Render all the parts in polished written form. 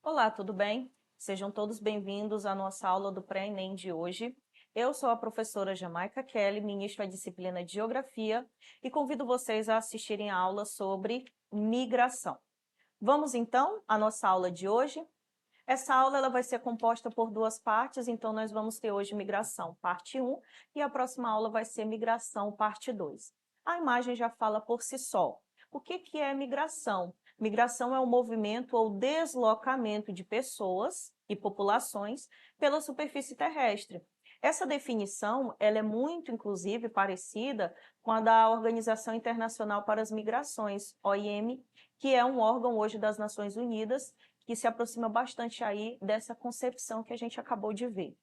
Olá, tudo bem? Sejam todos bem-vindos à nossa aula do Pré-ENEM de hoje. Eu sou a professora Jamaica Kelly, ministro da disciplina de Geografia, e convido vocês a assistirem a aula sobre migração. Vamos então à nossa aula de hoje. Essa aula ela vai ser composta por duas partes, então nós vamos ter hoje migração parte 1 e a próxima aula vai ser migração parte 2. A imagem já fala por si só. O que é migração? Migração é o movimento ou deslocamento de pessoas e populações pela superfície terrestre. Essa definição ela é muito, inclusive, parecida com a da Organização Internacional para as Migrações, OIM, que é um órgão hoje das Nações Unidas, que se aproxima bastante aí dessa concepção que a gente acabou de ver.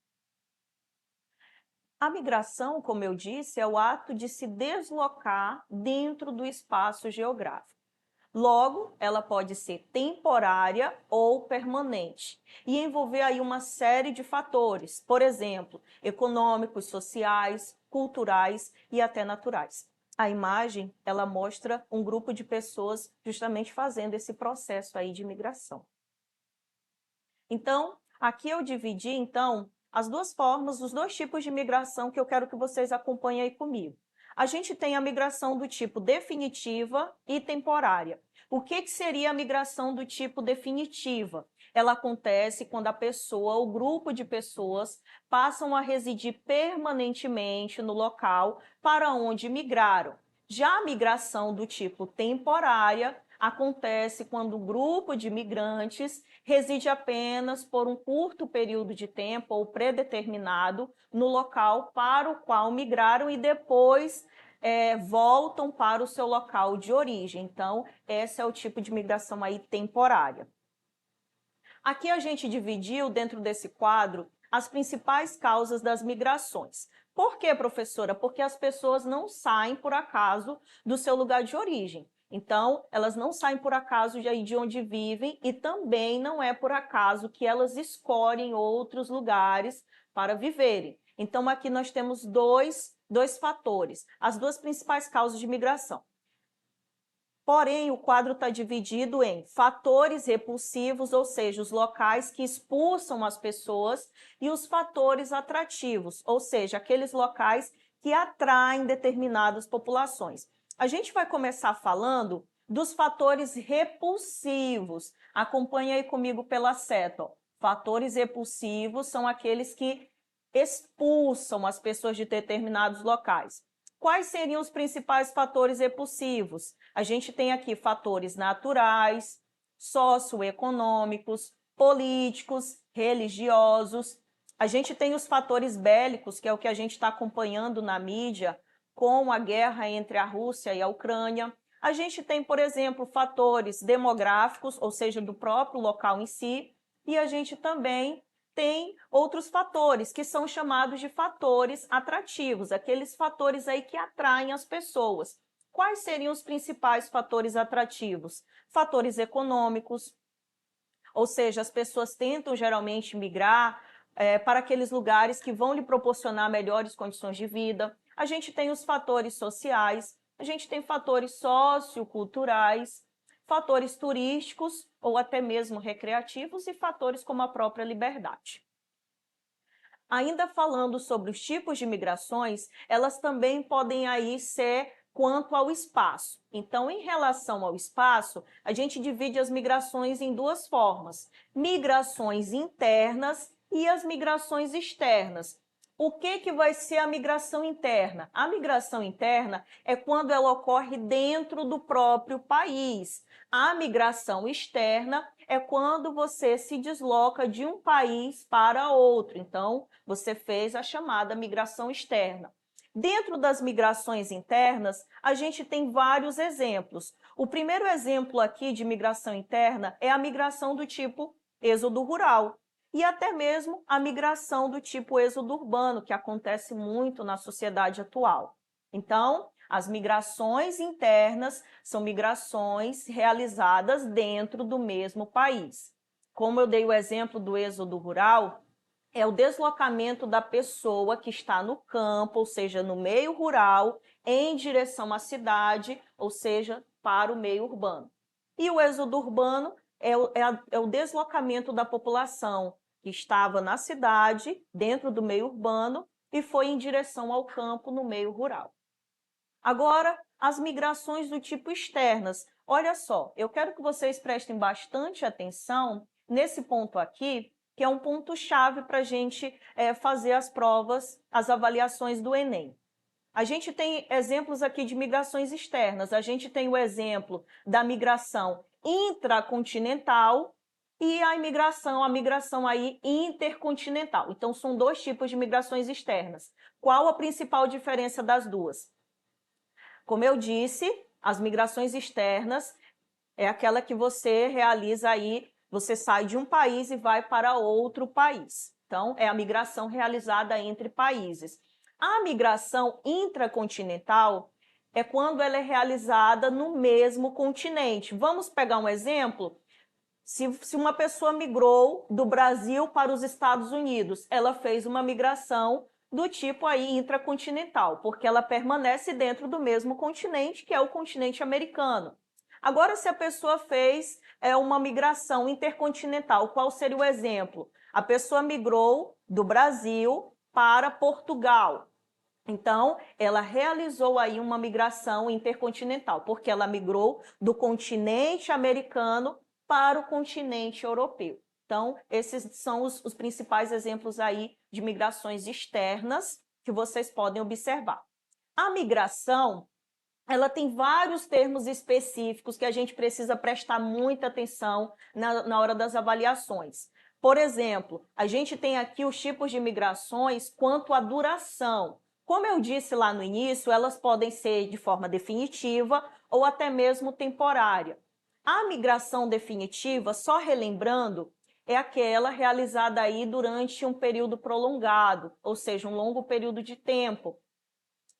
A migração, como eu disse, é o ato de se deslocar dentro do espaço geográfico. Logo, ela pode ser temporária ou permanente e envolver aí uma série de fatores, por exemplo, econômicos, sociais, culturais e até naturais. A imagem, ela mostra um grupo de pessoas justamente fazendo esse processo aí de migração. Então, aqui eu dividi, então, as duas formas, os dois tipos de migração que eu quero que vocês acompanhem aí comigo. A gente tem a migração do tipo definitiva e temporária. O que seria a migração do tipo definitiva? Ela acontece quando a pessoa, o grupo de pessoas, passam a residir permanentemente no local para onde migraram. Já a migração do tipo temporária acontece quando o grupo de migrantes reside apenas por um curto período de tempo ou predeterminado no local para o qual migraram e depois voltam para o seu local de origem. Então, esse é o tipo de migração aí temporária. Aqui a gente dividiu dentro desse quadro as principais causas das migrações. Por quê, professora? Porque as pessoas não saem por acaso do seu lugar de origem. Então, elas não saem por acaso de onde vivem e também não é por acaso que elas escolhem outros lugares para viverem. Então, aqui nós temos dois fatores, as duas principais causas de migração. Porém, o quadro está dividido em fatores repulsivos, ou seja, os locais que expulsam as pessoas, e os fatores atrativos, ou seja, aqueles locais que atraem determinadas populações. A gente vai começar falando dos fatores repulsivos. Acompanhe aí comigo pela seta. Ó. Fatores repulsivos são aqueles que expulsam as pessoas de determinados locais. Quais seriam os principais fatores repulsivos? A gente tem aqui fatores naturais, socioeconômicos, políticos, religiosos. A gente tem os fatores bélicos, que é o que a gente está acompanhando na mídia, com a guerra entre a Rússia e a Ucrânia. A gente tem, por exemplo, fatores demográficos, ou seja, do próprio local em si, e a gente também tem outros fatores, que são chamados de fatores atrativos, aqueles fatores aí que atraem as pessoas. Quais seriam os principais fatores atrativos? Fatores econômicos, ou seja, as pessoas tentam geralmente migrar para aqueles lugares que vão lhe proporcionar melhores condições de vida. A gente tem os fatores sociais, a gente tem fatores socioculturais, fatores turísticos ou até mesmo recreativos e fatores como a própria liberdade. Ainda falando sobre os tipos de migrações, elas também podem aí ser quanto ao espaço. Então, em relação ao espaço, a gente divide as migrações em duas formas: migrações internas e as migrações externas. O que vai ser a migração interna? A migração interna é quando ela ocorre dentro do próprio país. A migração externa é quando você se desloca de um país para outro. Então, você fez a chamada migração externa. Dentro das migrações internas, a gente tem vários exemplos. O primeiro exemplo aqui de migração interna é a migração do tipo êxodo rural e até mesmo a migração do tipo êxodo urbano, que acontece muito na sociedade atual. Então, As migrações internas são migrações realizadas dentro do mesmo país. Como eu dei o exemplo do êxodo rural, é o deslocamento da pessoa que está no campo, ou seja, no meio rural, em direção à cidade, ou seja, para o meio urbano. E o êxodo urbano é o deslocamento da população que estava na cidade, dentro do meio urbano, e foi em direção ao campo, no meio rural. Agora, as migrações do tipo externas. Olha só, eu quero que vocês prestem bastante atenção nesse ponto aqui, que é um ponto-chave para a gente fazer as provas, as avaliações do Enem. A gente tem exemplos aqui de migrações externas. A gente tem o exemplo da migração intracontinental e a migração aí intercontinental. Então, são dois tipos de migrações externas. Qual a principal diferença das duas? Como eu disse, as migrações externas é aquela que você realiza aí, você sai de um país e vai para outro país. Então, é a migração realizada entre países. A migração intracontinental é quando ela é realizada no mesmo continente. Vamos pegar um exemplo? Se uma pessoa migrou do Brasil para os Estados Unidos, ela fez uma migração do tipo aí intracontinental, porque ela permanece dentro do mesmo continente, que é o continente americano. Agora, se a pessoa fez uma migração intercontinental, qual seria o exemplo? A pessoa migrou do Brasil para Portugal. Então, ela realizou aí uma migração intercontinental, porque ela migrou do continente americano para o continente europeu. Então, esses são os principais exemplos aí de migrações externas que vocês podem observar. A migração, ela tem vários termos específicos que a gente precisa prestar muita atenção na hora das avaliações. Por exemplo, a gente tem aqui os tipos de migrações quanto à duração. Como eu disse lá no início, elas podem ser de forma definitiva ou até mesmo temporária. A migração definitiva, só relembrando, é aquela realizada aí durante um período prolongado, ou seja, um longo período de tempo,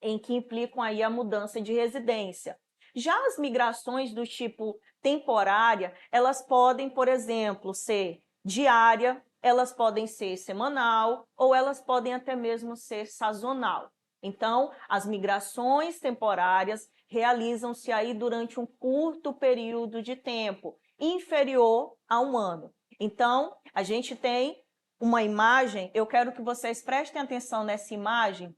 em que implicam aí a mudança de residência. Já as migrações do tipo temporária, elas podem, por exemplo, ser diária, elas podem ser semanal ou elas podem até mesmo ser sazonal. Então, as migrações temporárias realizam-se aí durante um curto período de tempo, inferior a um ano. Então, a gente tem uma imagem, eu quero que vocês prestem atenção nessa imagem,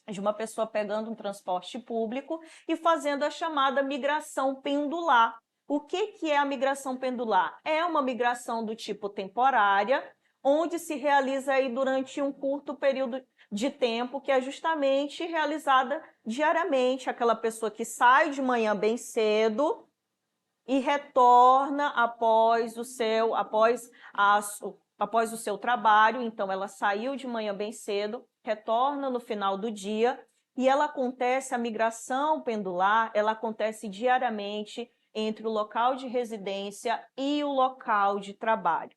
de uma pessoa pegando um transporte público e fazendo a chamada migração pendular. O que é a migração pendular? É uma migração do tipo temporária, onde se realiza aí durante um curto período de tempo, que é justamente realizada diariamente, aquela pessoa que sai de manhã bem cedo e retorna após o seu trabalho. Então, ela saiu de manhã bem cedo, retorna no final do dia e a migração pendular, ela acontece diariamente entre o local de residência e o local de trabalho.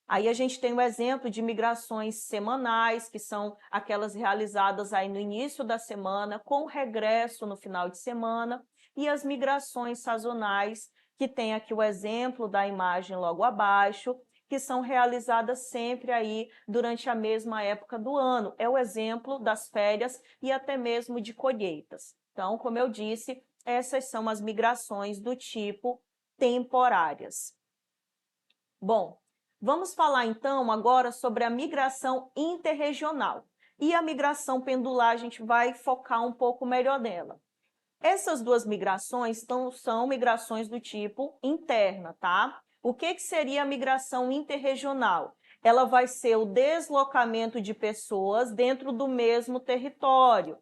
Aí a gente tem o exemplo de migrações semanais, que são aquelas realizadas aí no início da semana, com regresso no final de semana, e as migrações sazonais, que tem aqui o exemplo da imagem logo abaixo, que são realizadas sempre aí durante a mesma época do ano. É o exemplo das férias e até mesmo de colheitas. Então, como eu disse, essas são as migrações do tipo temporárias. Bom, vamos falar então agora sobre a migração interregional. E a migração pendular, a gente vai focar um pouco melhor nela. Essas duas migrações são migrações do tipo interna, tá? O que seria a migração interregional? Ela vai ser o deslocamento de pessoas dentro do mesmo território.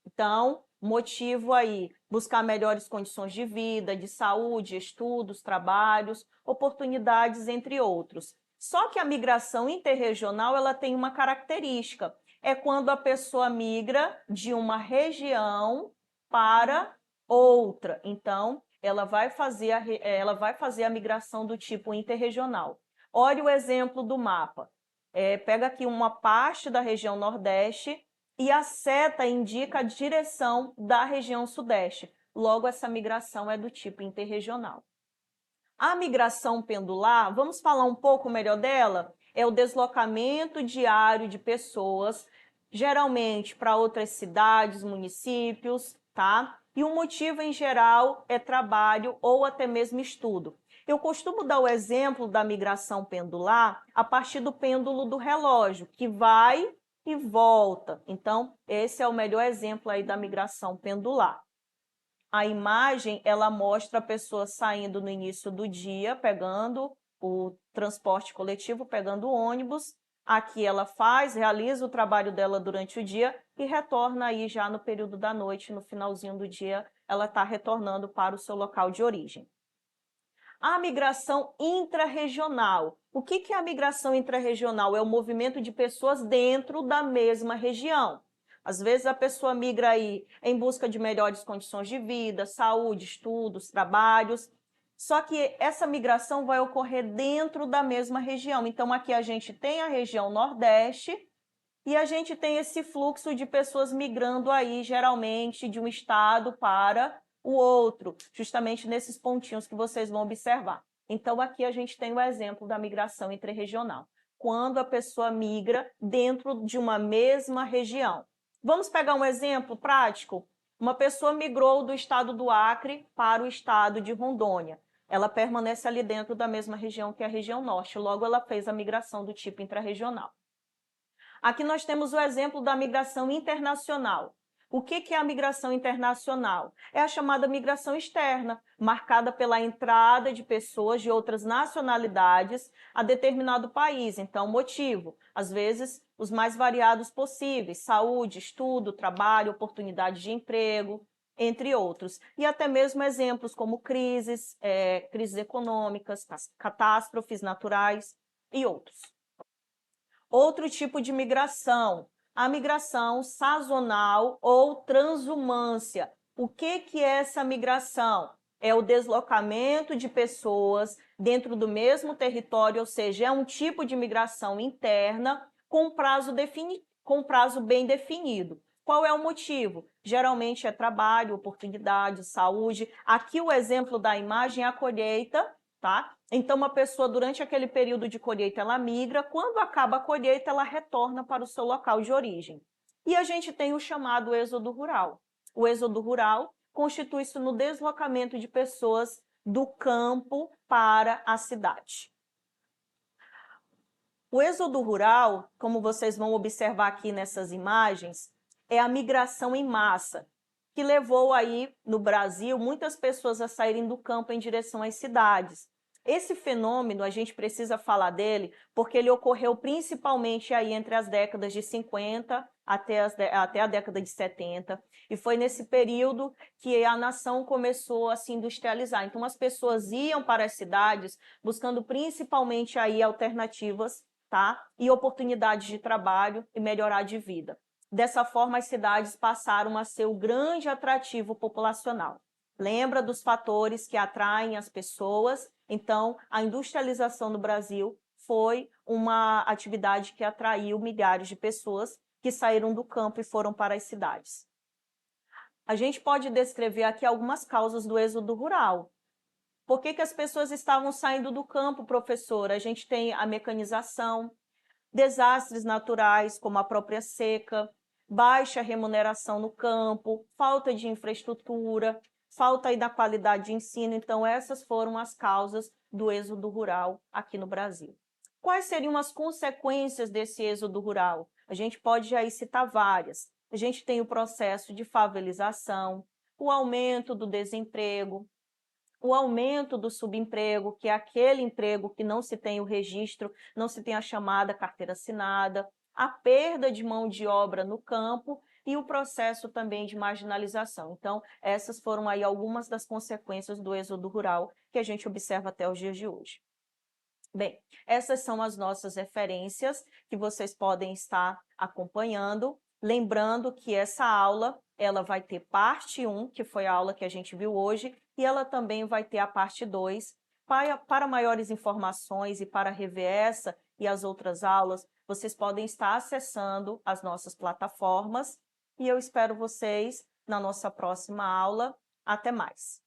Então, motivo aí, buscar melhores condições de vida, de saúde, estudos, trabalhos, oportunidades, entre outros. Só que a migração interregional, ela tem uma característica, é quando a pessoa migra de uma região para outra. Então, ela vai fazer a migração do tipo interregional. Olha o exemplo do mapa. Pega aqui uma parte da região Nordeste, e a seta indica a direção da região sudeste. Logo, essa migração é do tipo interregional. A migração pendular, vamos falar um pouco melhor dela? É o deslocamento diário de pessoas, geralmente para outras cidades, municípios, tá? E o motivo em geral é trabalho ou até mesmo estudo. Eu costumo dar o exemplo da migração pendular a partir do pêndulo do relógio, que vai e volta. Então, esse é o melhor exemplo aí da migração pendular. A imagem, ela mostra a pessoa saindo no início do dia, pegando o transporte coletivo, pegando o ônibus. Aqui ela realiza o trabalho dela durante o dia e retorna aí já no período da noite, no finalzinho do dia, ela está retornando para o seu local de origem. A migração intrarregional. O que é a migração intrarregional? É o movimento de pessoas dentro da mesma região. Às vezes a pessoa migra aí em busca de melhores condições de vida, saúde, estudos, trabalhos. Só que essa migração vai ocorrer dentro da mesma região. Então aqui a gente tem a região Nordeste e a gente tem esse fluxo de pessoas migrando aí, geralmente, de um estado para o outro, justamente nesses pontinhos que vocês vão observar. Então, aqui a gente tem o exemplo da migração interregional, quando a pessoa migra dentro de uma mesma região. Vamos pegar um exemplo prático? Uma pessoa migrou do estado do Acre para o estado de Rondônia. Ela permanece ali dentro da mesma região que a região norte, logo ela fez a migração do tipo intrarregional. Aqui nós temos o exemplo da migração internacional. O que é a migração internacional? É a chamada migração externa, marcada pela entrada de pessoas de outras nacionalidades a determinado país. Então, motivo, às vezes, os mais variados possíveis: saúde, estudo, trabalho, oportunidade de emprego, entre outros. E até mesmo exemplos como crises, crises econômicas, catástrofes naturais e outros. Outro tipo de migração, a migração sazonal ou transumância. O que é essa migração? É o deslocamento de pessoas dentro do mesmo território, ou seja, é um tipo de migração interna com prazo bem definido. Qual é o motivo? Geralmente é trabalho, oportunidade, saúde. Aqui o exemplo da imagem é a colheita, tá? Então, uma pessoa, durante aquele período de colheita, ela migra, quando acaba a colheita, ela retorna para o seu local de origem. E a gente tem o chamado êxodo rural. O êxodo rural constitui-se no deslocamento de pessoas do campo para a cidade. O êxodo rural, como vocês vão observar aqui nessas imagens, é a migração em massa, que levou aí, no Brasil, muitas pessoas a saírem do campo em direção às cidades. Esse fenômeno, a gente precisa falar dele, porque ele ocorreu principalmente aí entre as décadas de 50 até a década de 70, e foi nesse período que a nação começou a se industrializar. Então, as pessoas iam para as cidades buscando principalmente aí alternativas, tá? E oportunidades de trabalho e melhorar de vida. Dessa forma, as cidades passaram a ser o grande atrativo populacional. Lembra dos fatores que atraem as pessoas? Então, a industrialização no Brasil foi uma atividade que atraiu milhares de pessoas que saíram do campo e foram para as cidades. A gente pode descrever aqui algumas causas do êxodo rural. Por que as pessoas estavam saindo do campo, professora? A gente tem a mecanização, desastres naturais, como a própria seca, baixa remuneração no campo, falta de infraestrutura, falta aí da qualidade de ensino. Então, essas foram as causas do êxodo rural aqui no Brasil. Quais seriam as consequências desse êxodo rural? A gente pode aí citar várias. A gente tem o processo de favelização, o aumento do desemprego, o aumento do subemprego, que é aquele emprego que não se tem o registro, não se tem a chamada carteira assinada, a perda de mão de obra no campo e o processo também de marginalização. Então, essas foram aí algumas das consequências do êxodo rural que a gente observa até os dias de hoje. Bem, essas são as nossas referências que vocês podem estar acompanhando. Lembrando que essa aula, ela vai ter parte 1, que foi a aula que a gente viu hoje, e ela também vai ter a parte 2. Para maiores informações e para rever essa e as outras aulas, vocês podem estar acessando as nossas plataformas e eu espero vocês na nossa próxima aula. Até mais!